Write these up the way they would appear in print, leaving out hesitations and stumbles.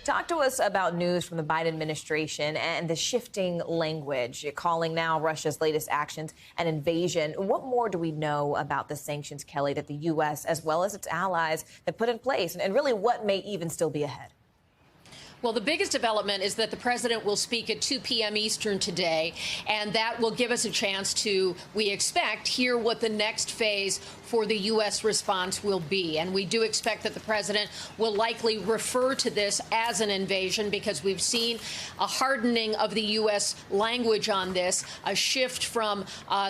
Talk to us about news from the Biden administration and the shifting language, calling now Russia's latest actions an invasion. What more do we know about the sanctions, Kelly, that the U.S. as well as its allies have put in place, and really what may even still be ahead? Well, the biggest development is that the president will speak at 2 p.m. Eastern today, and that will give us a chance to, we expect, hear what the next phase for the U.S. response will be. And we do expect that the president will likely refer to this as an invasion because we've seen a hardening of the U.S. language on this, a shift from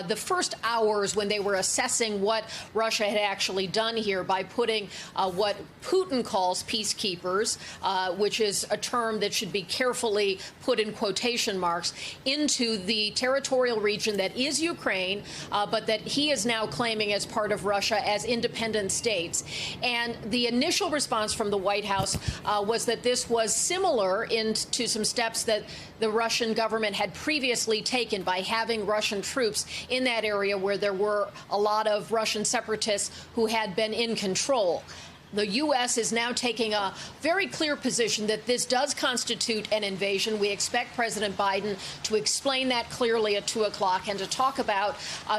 the first hours when they were assessing what Russia had actually done here by putting what Putin calls peacekeepers, which is a term that should be carefully put in quotation marks, into the territorial region that is Ukraine, but that he is now claiming as part of Russia as independent states. And the initial response from the White House was that this was similar to some steps that the Russian government had previously taken by having Russian troops in that area where there were a lot of Russian separatists who had been in control. The U.S. is now taking a very clear position that this does constitute an invasion. We expect President Biden to explain that clearly at 2 o'clock and to talk about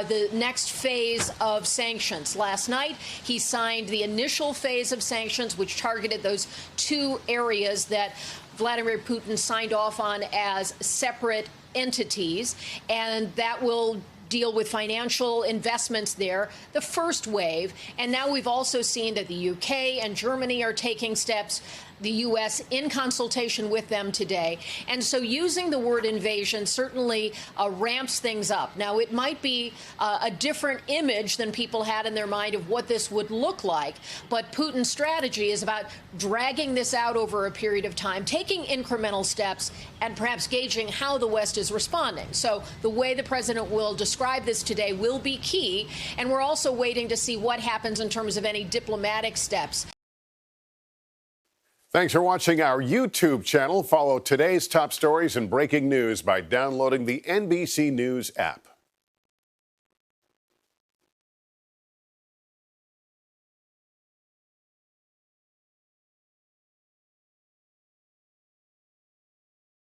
the next phase of sanctions. Last night, he signed the initial phase of sanctions, which targeted those two areas that Vladimir Putin signed off on as separate entities, and that will deal with financial investments there, the first wave. And now we've also seen that the UK and Germany are taking steps, the U.S. in consultation with them today. And so using the word invasion certainly ramps things up. Now, it might be a different image than people had in their mind of what this would look like. But Putin's strategy is about dragging this out over a period of time, taking incremental steps, and perhaps gauging how the West is responding. So the way the president will describe this today will be key. And we're also waiting to see what happens in terms of any diplomatic steps. Thanks for watching our YouTube channel. Follow today's top stories and breaking news by downloading the NBC News app.